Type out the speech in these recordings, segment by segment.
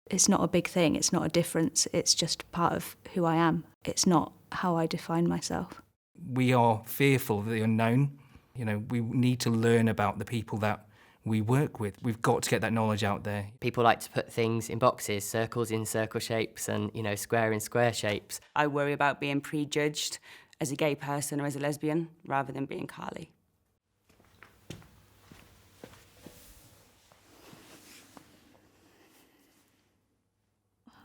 it's not a big thing, it's not a difference, it's just part of who I am. It's not how I define myself. We are fearful of the unknown. You know, we need to learn about the people that we work with. We've got to get that knowledge out there. People like to put things in boxes, circles in circle shapes and, square in square shapes. I worry about being prejudged as a gay person or as a lesbian rather than being Carly.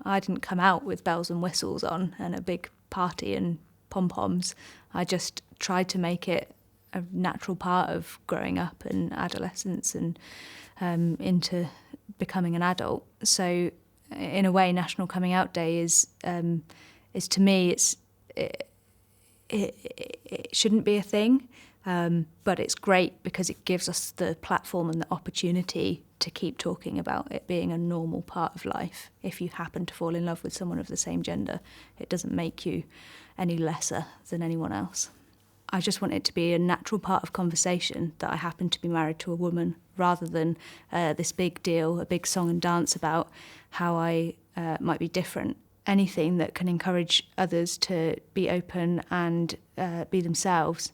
I didn't come out with bells and whistles on and a big party and pom-poms. I just tried to make it a natural part of growing up and adolescence and into becoming an adult. So in a way, National Coming Out Day is to me, it shouldn't be a thing, but it's great because it gives us the platform and the opportunity to keep talking about it being a normal part of life. If you happen to fall in love with someone of the same gender, it doesn't make you any lesser than anyone else. I just want it to be a natural part of conversation that I happen to be married to a woman, rather than this big deal, a big song and dance about how I might be different. Anything that can encourage others to be open and be themselves,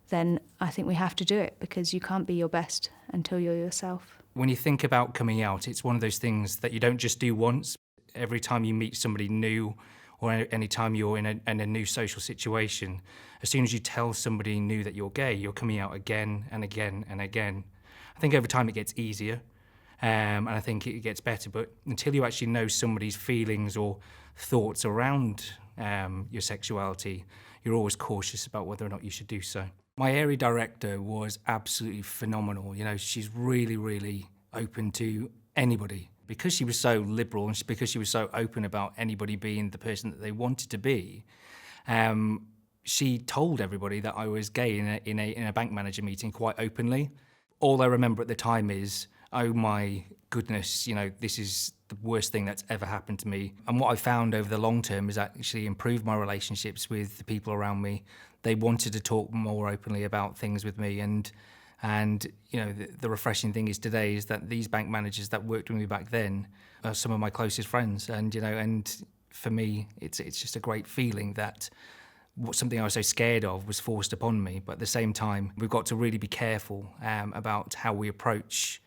then I think we have to do it, because you can't be your best until you're yourself. When you think about coming out, it's one of those things that you don't just do once. Every time you meet somebody new, or any time you're in a new social situation, as soon as you tell somebody new that you're gay, you're coming out again and again and again. I think over time it gets easier, and I think it gets better, but until you actually know somebody's feelings or thoughts around your sexuality, you're always cautious about whether or not you should do so. My area director was absolutely phenomenal. You know, she's really, really open to anybody. Because she was so liberal and because she was so open about anybody being the person that they wanted to be, she told everybody that I was gay in a bank manager meeting quite openly. All I remember at the time is, oh my goodness, this is the worst thing that's ever happened to me. And what I found over the long term is actually improved my relationships with the people around me. They wanted to talk more openly about things with me, and the refreshing thing is today is that these bank managers that worked with me back then are some of my closest friends, and for me it's just a great feeling that something I was so scared of was forced upon me. But at the same time, we've got to really be careful about how we approach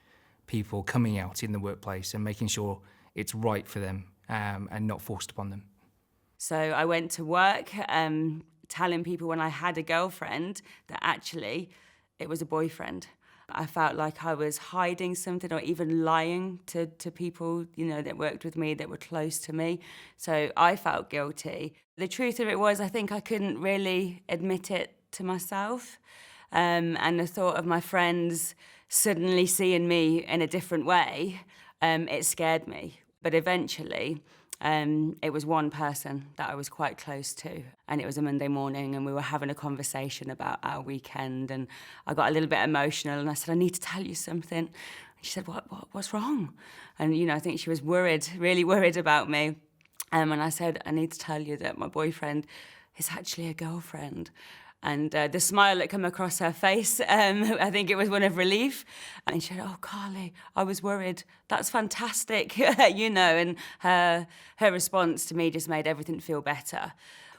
people coming out in the workplace and making sure it's right for them and not forced upon them. So I went to work telling people when I had a girlfriend that actually it was a boyfriend. I felt like I was hiding something or even lying to people, that worked with me, that were close to me. So I felt guilty. The truth of it was, I think I couldn't really admit it to myself. And the thought of my friends suddenly seeing me in a different way, it scared me. But eventually, it was one person that I was quite close to, and it was a Monday morning, and we were having a conversation about our weekend, and I got a little bit emotional, and I said, I need to tell you something. And she said, what's wrong? And, I think she was really worried about me. And I said, I need to tell you that my boyfriend is actually a girlfriend. And the smile that came across her face, I think it was one of relief. And she said, oh, Carly, I was worried. That's fantastic, And her response to me just made everything feel better.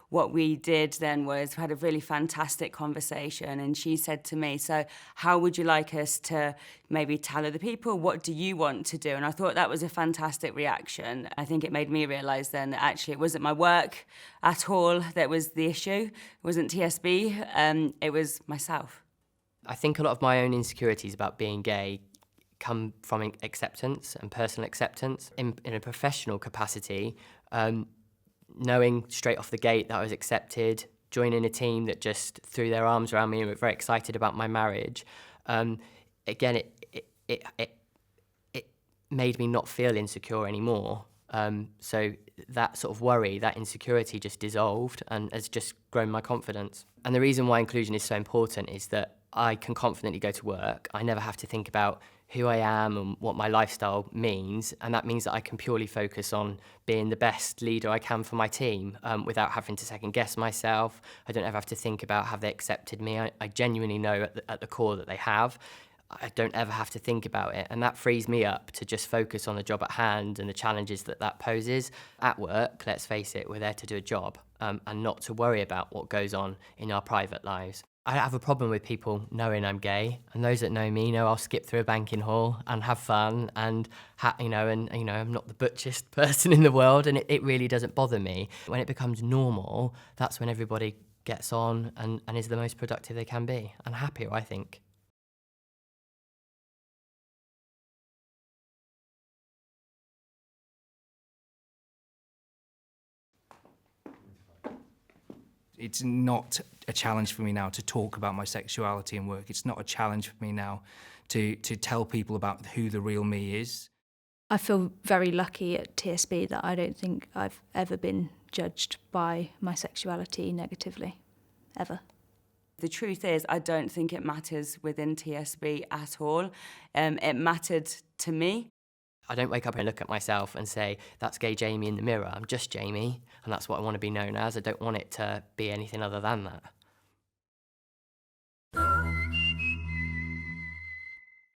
What we did then was we had a really fantastic conversation, and she said to me, so how would you like us to maybe tell other people? What do you want to do? And I thought that was a fantastic reaction. I think it made me realise then that actually it wasn't my work at all that was the issue. It wasn't TSB, it was myself. I think a lot of my own insecurities about being gay come from acceptance and personal acceptance. In a professional capacity, knowing straight off the gate that I was accepted, joining a team that just threw their arms around me and were very excited about my marriage, again, it made me not feel insecure anymore. So that sort of worry, that insecurity just dissolved and has just grown my confidence. And the reason why inclusion is so important is that I can confidently go to work. I never have to think about who I am and what my lifestyle means, and that means that I can purely focus on being the best leader I can for my team without having to second guess myself. I don't ever have to think about have they accepted me. I genuinely know at the core that they have. I don't ever have to think about it. And that frees me up to just focus on the job at hand and the challenges that poses. At work, let's face it, we're there to do a job and not to worry about what goes on in our private lives. I have a problem with people knowing I'm gay, and those that know me know I'll skip through a banking hall and have fun, and I'm not the butchest person in the world, and it really doesn't bother me. When it becomes normal, that's when everybody gets on and is the most productive they can be, and happier, I think. It's not a challenge for me now to talk about my sexuality in work. It's not a challenge for me now to tell people about who the real me is. I feel very lucky at TSB that I don't think I've ever been judged by my sexuality negatively, ever. The truth is, I don't think it matters within TSB at all. It mattered to me. I don't wake up and look at myself and say, that's gay Jamie in the mirror. I'm just Jamie, and that's what I want to be known as. I don't want it to be anything other than that.